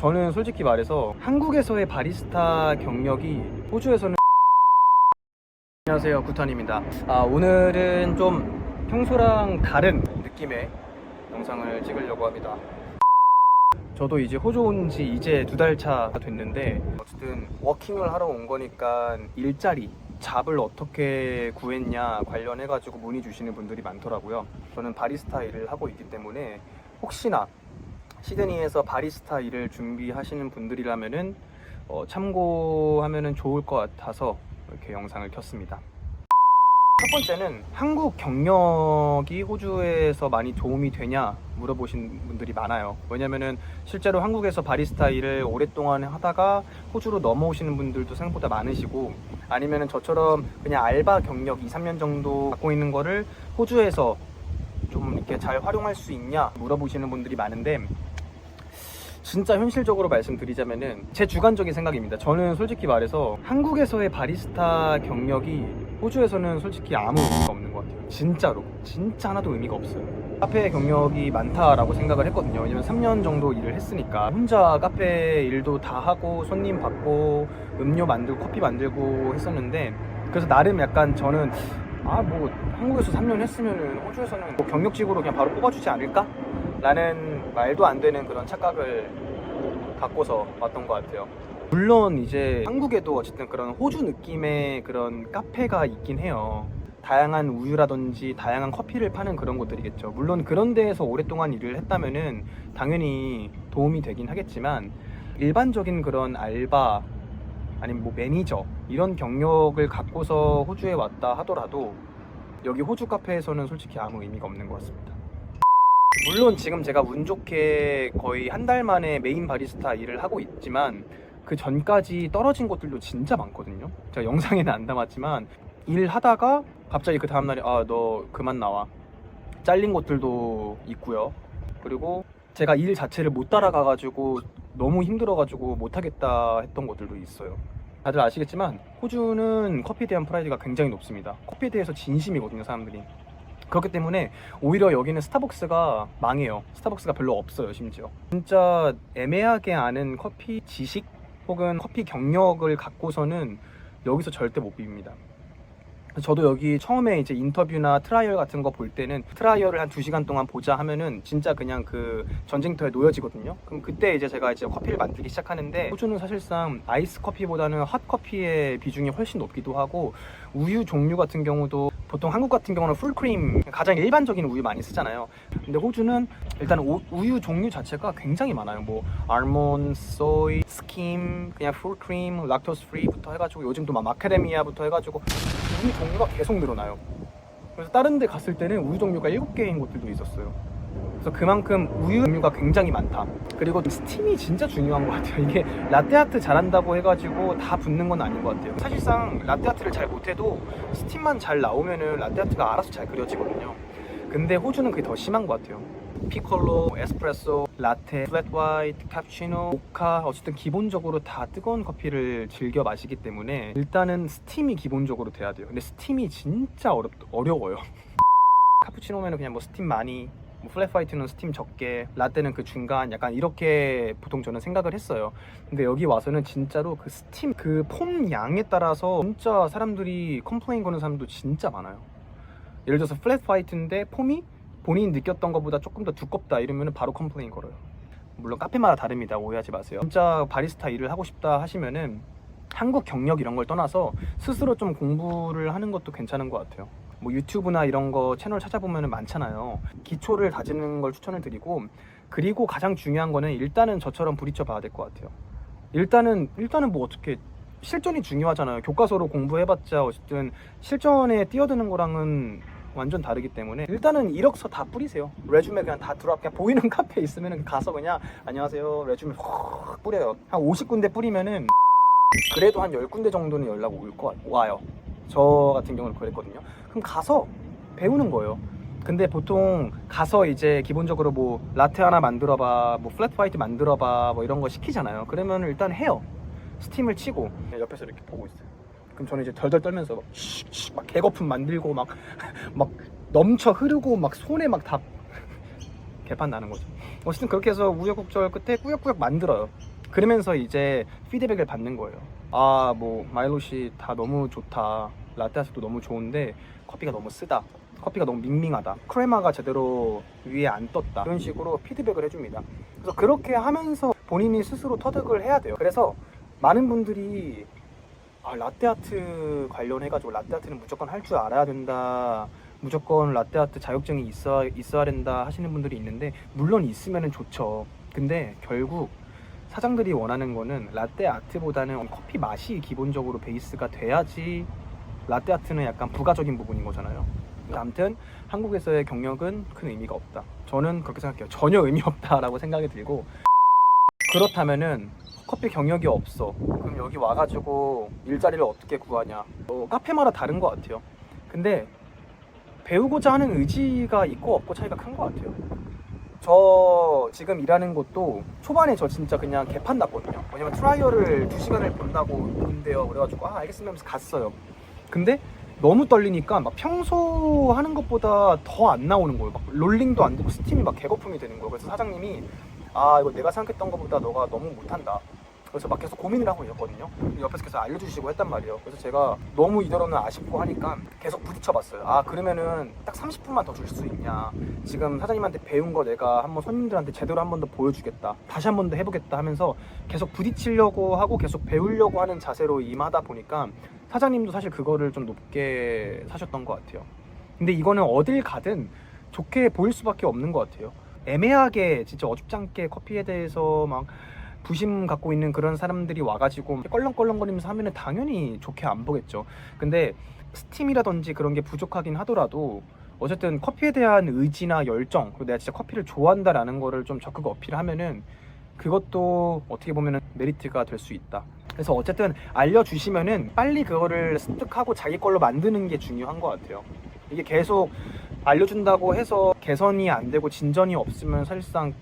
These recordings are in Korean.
저는 솔직히 말해서 한국에서의 바리스타 경력이 호주에서는 안녕하세요, 구탄입니다. 오늘은 좀 평소랑 다른 느낌의 영상을 찍으려고 합니다. 저도 이제 호주 온 지 이제 2달 차 됐는데 어쨌든 워킹을 하러 온 거니까 일자리 잡을 어떻게 구했냐 관련해가지고 문의 주시는 분들이 많더라고요. 저는 바리스타 일을 하고 있기 때문에 혹시나 시드니에서 바리스타 일을 준비하시는 분들이라면은 참고하면은 좋을 것 같아서 이렇게 영상을 켰습니다. 첫 번째는 한국 경력이 호주에서 많이 도움이 되냐 물어보신 분들이 많아요. 왜냐면은 실제로 한국에서 바리스타 일을 오랫동안 하다가 호주로 넘어오시는 분들도 생각보다 많으시고, 아니면은 저처럼 그냥 알바 경력 2, 3년 정도 갖고 있는 거를 호주에서 좀 이렇게 잘 활용할 수 있냐 물어보시는 분들이 많은데, 진짜 현실적으로 말씀드리자면은 제 주관적인 생각입니다. 저는 솔직히 말해서 한국에서의 바리스타 경력이 호주에서는 솔직히 아무 의미가 없는 것 같아요. 진짜로 진짜 하나도 의미가 없어요. 카페 경력이 많다라고 생각을 했거든요. 왜냐면 3년 정도 일을 했으니까 혼자 카페 일도 다 하고 손님 받고 음료 만들고 커피 만들고 했었는데, 그래서 나름 약간 저는 뭐 한국에서 3년 했으면은 호주에서는 뭐 경력직으로 그냥 바로 뽑아주지 않을까? 라는 말도 안 되는 그런 착각을 갖고서 왔던 것 같아요. 물론 이제 한국에도 어쨌든 그런 호주 느낌의 그런 카페가 있긴 해요. 다양한 우유라든지 다양한 커피를 파는 그런 곳들이겠죠. 물론 그런 데에서 오랫동안 일을 했다면은 당연히 도움이 되긴 하겠지만, 일반적인 그런 알바 아니면 뭐 매니저 이런 경력을 갖고서 호주에 왔다 하더라도 여기 호주 카페에서는 솔직히 아무 의미가 없는 것 같습니다. 물론 지금 제가 운 좋게 거의 한 달 만에 메인 바리스타 일을 하고 있지만 그 전까지 떨어진 곳들도 진짜 많거든요. 제가 영상에는 안 담았지만 일하다가 갑자기 그 다음날에 너 그만 나와, 잘린 곳들도 있고요. 그리고 제가 일 자체를 못 따라가가지고 너무 힘들어가지고 못하겠다 했던 곳들도 있어요. 다들 아시겠지만 호주는 커피에 대한 프라이드가 굉장히 높습니다. 커피에 대해서 진심이거든요, 사람들이. 그렇기 때문에 오히려 여기는 스타벅스가 망해요. 스타벅스가 별로 없어요. 심지어 진짜 애매하게 아는 커피 지식 혹은 커피 경력을 갖고서는 여기서 절대 못 비빕니다. 저도 여기 처음에 이제 인터뷰나 트라이얼 같은 거 볼 때는 트라이얼을 한 2시간 동안 보자 하면은 진짜 그냥 그 전쟁터에 놓여지거든요. 그럼 그때 이제 제가 이제 커피를 만들기 시작하는데, 호주는 사실상 아이스 커피보다는 핫 커피의 비중이 훨씬 높기도 하고, 우유 종류 같은 경우도 보통 한국 같은 경우는 풀크림, 가장 일반적인 우유 많이 쓰잖아요. 근데 호주는 일단 우유 종류 자체가 굉장히 많아요. 뭐 알몬드, 소이, 스킴, 그냥 풀크림, 락토스 프리부터 해가지고 요즘 또 막 마카데미아부터 해가지고 우유 종류가 계속 늘어나요. 그래서 다른 데 갔을 때는 우유 종류가 7개인 곳들도 있었어요. 그래서 그만큼 우유 종류가 굉장히 많다. 그리고 스팀이 진짜 중요한 것 같아요. 이게 라떼아트 잘한다고 해가지고 다 붙는 건 아닌 것 같아요. 사실상 라떼아트를 잘 못해도 스팀만 잘 나오면은 라떼아트가 알아서 잘 그려지거든요. 근데 호주는 그게 더 심한 것 같아요. 피콜로, 에스프레소, 라테, 플랫 화이트, 카푸치노, 모카, 어쨌든 기본적으로 다 뜨거운 커피를 즐겨 마시기 때문에 일단은 스팀이 기본적으로 돼야 돼요. 근데 스팀이 진짜 어려워요. 카푸치노면 그냥 뭐 스팀 많이, 뭐 플랫 화이트는 스팀 적게, 라떼는 그 중간, 약간 이렇게 보통 저는 생각을 했어요. 근데 여기 와서는 진짜로 그 스팀 그 폼 양에 따라서 진짜 사람들이 컴플레인 거는 사람도 진짜 많아요. 예를 들어서 플랫 화이트인데 폼이 본인이 느꼈던 것보다 조금 더 두껍다 이러면 바로 컴플레인 걸어요. 물론 카페마다 다릅니다. 오해하지 마세요. 진짜 바리스타 일을 하고 싶다 하시면은 한국 경력 이런 걸 떠나서 스스로 좀 공부를 하는 것도 괜찮은 것 같아요. 뭐 유튜브나 이런 거 채널 찾아보면 많잖아요. 기초를 다지는 걸 추천을 드리고, 그리고 가장 중요한 거는 일단은 저처럼 부딪혀 봐야 될 것 같아요. 일단은 뭐 어떻게 실전이 중요하잖아요. 교과서로 공부해봤자 어쨌든 실전에 뛰어드는 거랑은 완전 다르기 때문에 일단은 이력서 다 뿌리세요. 레주메 그냥 다 들어, 그냥 보이는 카페 있으면 가서 그냥 안녕하세요 레주메 확 뿌려요. 한 50군데 뿌리면은 그래도 한 10군데 정도는 연락 와요. 저 같은 경우는 그랬거든요. 그럼 가서 배우는 거예요. 근데 보통 가서 이제 기본적으로 뭐 라테 하나 만들어봐, 뭐 플랫 화이트 만들어봐, 뭐 이런 거 시키잖아요. 그러면 일단 해요. 스팀을 치고 옆에서 이렇게 보고 있어요. 그럼 저는 이제 덜덜 떨면서 막 개거품 만들고 막 넘쳐 흐르고 막 손에 막 다 개판 나는 거죠. 어쨌든 그렇게 해서 우여곡절 끝에 꾸역꾸역 만들어요. 그러면서 이제 피드백을 받는 거예요. 아, 뭐 마일롯이 다 너무 좋다, 라떼아트도 너무 좋은데 커피가 너무 쓰다, 커피가 너무 밍밍하다, 크레마가 제대로 위에 안 떴다, 이런 식으로 피드백을 해줍니다. 그래서 그렇게 하면서 본인이 스스로 터득을 해야 돼요. 그래서 많은 분들이 라떼아트 관련해가지고 라떼아트는 무조건 할 줄 알아야 된다, 무조건 라떼아트 자격증이 있어야 된다 하시는 분들이 있는데, 물론 있으면 좋죠. 근데 결국 사장들이 원하는 거는 라떼아트보다는 커피 맛이 기본적으로 베이스가 돼야지 라떼아트는 약간 부가적인 부분인 거잖아요. 아무튼 한국에서의 경력은 큰 의미가 없다, 저는 그렇게 생각해요. 전혀 의미 없다라고 생각이 들고, 그렇다면은 커피 경력이 없어, 그럼 여기 와가지고 일자리를 어떻게 구하냐. 카페마다 다른 것 같아요. 근데 배우고자 하는 의지가 있고 없고 차이가 큰 것 같아요. 저 지금 일하는 곳도 초반에 저 진짜 그냥 개판 났거든요. 왜냐면 트라이얼을 2시간을 본대요. 그래가지고 알겠습니다 하면서 갔어요. 근데 너무 떨리니까 막 평소 하는 것보다 더 안 나오는 거예요. 막 롤링도 안 되고 스팀이 막 개거품이 되는 거예요. 그래서 사장님이 이거 내가 생각했던 것보다 너가 너무 못한다, 그래서 막 계속 고민을 하고 있었거든요. 옆에서 계속 알려주시고 했단 말이에요. 그래서 제가 너무 이대로는 아쉽고 하니까 계속 부딪혀봤어요. 그러면은 딱 30분만 더 줄 수 있냐, 지금 사장님한테 배운 거 내가 한번 손님들한테 제대로 한 번 더 보여주겠다, 다시 한 번 더 해보겠다 하면서 계속 부딪히려고 하고 계속 배우려고 하는 자세로 임하다 보니까 사장님도 사실 그거를 좀 높게 사셨던 것 같아요. 근데 이거는 어딜 가든 좋게 보일 수밖에 없는 것 같아요. 애매하게 진짜 어줍잖게 커피에 대해서 막 부심 갖고 있는 그런 사람들이 와가지고 껄렁껄렁거리면서 하면은 당연히 좋게 안 보겠죠. 근데 스팀이라든지 그런 게 부족하긴 하더라도 어쨌든 커피에 대한 의지나 열정, 그리고 내가 진짜 커피를 좋아한다라는 거를 좀 적극 어필하면은 그것도 어떻게 보면은 메리트가 될 수 있다. 그래서 어쨌든 알려주시면은 빨리 그거를 습득하고 자기 걸로 만드는 게 중요한 것 같아요. 이게 계속 알려준다고 해서 개선이 안 되고 진전이 없으면 사실상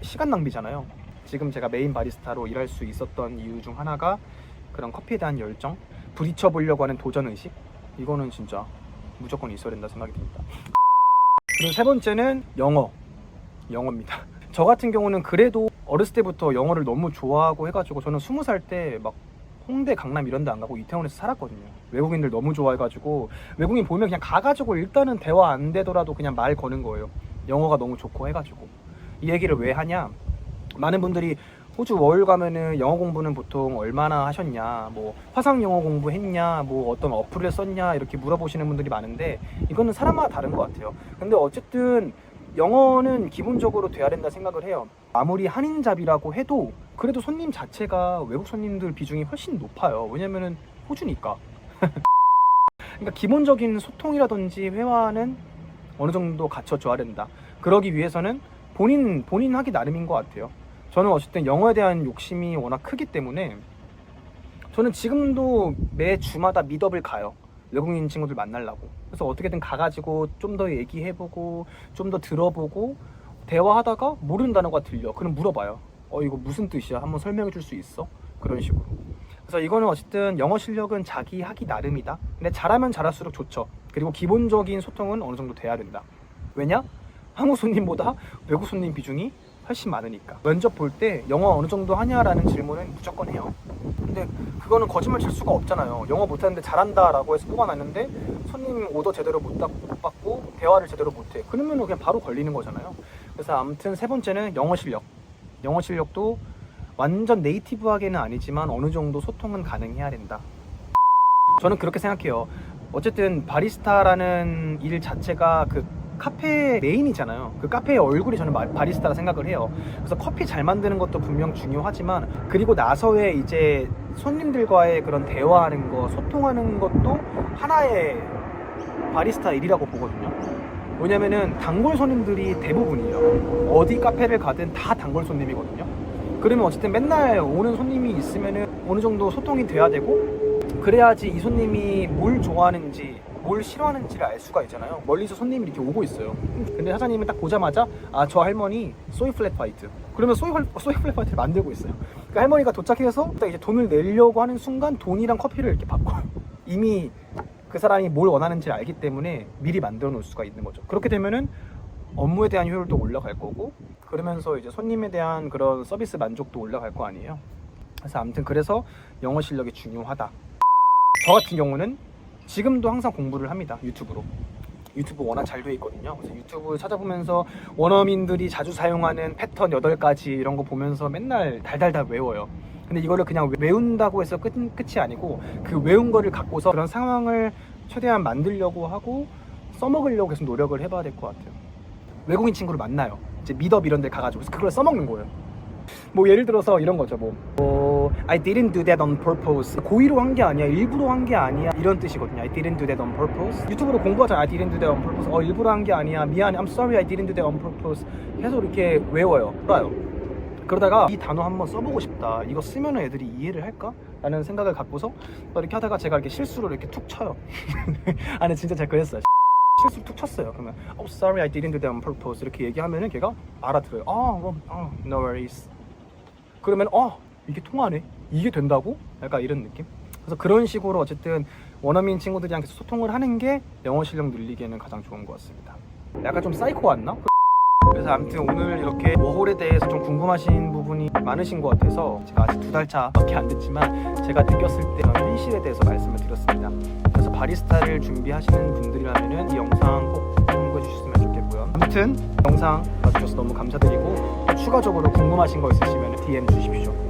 시간 낭비잖아요. 지금 제가 메인 바리스타로 일할 수 있었던 이유 중 하나가 그런 커피에 대한 열정, 부딪혀 보려고 하는 도전의식, 이거는 진짜 무조건 있어야 된다 생각이 듭니다. 그리고 세 번째는 영어입니다. 저 같은 경우는 그래도 어렸을 때부터 영어를 너무 좋아하고 해가지고 저는 20살 때 막 홍대, 강남 이런 데 안 가고 이태원에서 살았거든요. 외국인들 너무 좋아해가지고 외국인 보면 그냥 가가지고 일단은 대화 안 되더라도 그냥 말 거는 거예요. 영어가 너무 좋고 해가지고. 이 얘기를 왜 하냐, 많은 분들이 호주 워홀 가면은 영어 공부는 보통 얼마나 하셨냐, 뭐 화상 영어 공부했냐, 뭐 어떤 어플을 썼냐 이렇게 물어보시는 분들이 많은데 이거는 사람마다 다른 것 같아요. 근데 어쨌든 영어는 기본적으로 돼야 된다 생각을 해요. 아무리 한인잡이라고 해도 그래도 손님 자체가 외국 손님들 비중이 훨씬 높아요. 왜냐면은 호주니까. 그러니까 기본적인 소통이라든지 회화는 어느 정도 갖춰줘야 된다. 그러기 위해서는 본인 하기 나름인 것 같아요. 저는 어쨌든 영어에 대한 욕심이 워낙 크기 때문에 저는 지금도 매 주마다 미더블 가요. 외국인 친구들 만나려고. 그래서 어떻게든 가가지고 좀 더 얘기해보고 좀 더 들어보고 대화하다가 모르는 단어가 들려. 그럼 물어봐요. 이거 무슨 뜻이야? 한번 설명해 줄 수 있어? 그런 식으로. 그래서 이거는 어쨌든 영어 실력은 자기 하기 나름이다. 근데 잘하면 잘할수록 좋죠. 그리고 기본적인 소통은 어느 정도 돼야 된다. 왜냐? 한국 손님보다 외국 손님 비중이 훨씬 많으니까. 면접 볼 때 영어 어느 정도 하냐라는 질문은 무조건 해요. 근데 그거는 거짓말 칠 수가 없잖아요. 영어 못하는데 잘한다 라고 해서 뽑아놨는데 손님 오더 제대로 못 받고 대화를 제대로 못해. 그러면 그냥 바로 걸리는 거잖아요. 그래서 아무튼 세 번째는 영어 실력. 영어 실력도 완전 네이티브하게는 아니지만 어느 정도 소통은 가능해야 된다. 저는 그렇게 생각해요. 어쨌든 바리스타라는 일 자체가 그 카페 메인이잖아요. 그 카페의 얼굴이 저는 바리스타라 생각을 해요. 그래서 커피 잘 만드는 것도 분명 중요하지만 그리고 나서의 이제 손님들과의 그런 대화하는 거, 소통하는 것도 하나의 바리스타 일이라고 보거든요. 왜냐면은 단골 손님들이 대부분이에요. 어디 카페를 가든 다 단골 손님이거든요. 그러면 어쨌든 맨날 오는 손님이 있으면은 어느 정도 소통이 돼야 되고, 그래야지 이 손님이 뭘 좋아하는지 뭘 싫어하는지를 알 수가 있잖아요. 멀리서 손님이 이렇게 오고 있어요. 근데 사장님은 딱 보자마자 저 할머니 소이 플랫 화이트, 그러면 소이 플랫 화이트를 만들고 있어요. 그 할머니가 도착해서 딱 이제 돈을 내려고 하는 순간 돈이랑 커피를 이렇게 바꿔요. 이미 그 사람이 뭘 원하는지 알기 때문에 미리 만들어 놓을 수가 있는 거죠. 그렇게 되면은 업무에 대한 효율도 올라갈 거고, 그러면서 이제 손님에 대한 그런 서비스 만족도 올라갈 거 아니에요. 그래서 아무튼 그래서 영어 실력이 중요하다. 저 같은 경우는 지금도 항상 공부를 합니다. 유튜브로. 유튜브 워낙 잘 돼 있거든요. 그래서 유튜브 찾아보면서 원어민들이 자주 사용하는 패턴 8가지 이런 거 보면서 맨날 달달달 외워요. 근데 이거를 그냥 외운다고 해서 끝이 아니고, 그 외운 거를 갖고서 그런 상황을 최대한 만들려고 하고 써먹으려고 계속 노력을 해봐야 될 것 같아요. 외국인 친구를 만나요. 이제 미덥 이런 데 가가지고 그걸 써먹는 거예요. 뭐 예를 들어서 이런 거죠. I didn't do that on purpose. 고의로 한 게 아니야, 일부러 한 게 아니야, 이런 뜻이거든요. I didn't do that on purpose. 유튜브로 공부하잖아. I didn't do that on purpose. 일부러 한 게 아니야, 미안해, I'm sorry, I didn't do that on purpose. 계속 이렇게 외워요. 알아요. 그러다가 이 단어 한번 써보고 싶다, 이거 쓰면 애들이 이해를 할까? 라는 생각을 갖고서 이렇게 하다가 제가 이렇게 실수로 이렇게 툭 쳐요. 아니 진짜 제가 그랬어요. 실수로 툭 쳤어요. 그러면 sorry, I didn't do that on purpose 이렇게 얘기하면은 걔가 알아들어요. No worries. 그러면 이게 통하네, 이게 된다고? 약간 이런 느낌? 그래서 그런 식으로 어쨌든 원어민 친구들이랑 계속 소통을 하는 게 영어 실력 늘리기에는 가장 좋은 것 같습니다. 약간 좀 사이코 같나? 그래서 아무튼 오늘 이렇게 워홀에 대해서 좀 궁금하신 부분이 많으신 것 같아서 제가 아직 2달차밖에 안 됐지만 제가 느꼈을 때 현실에 대해서 말씀을 드렸습니다. 그래서 바리스타를 준비하시는 분들이라면 이 영상 꼭 참고해 주셨으면 좋겠고요. 아무튼 영상 봐주셔서 너무 감사드리고 추가적으로 궁금하신 거 있으시면 DM 주십시오.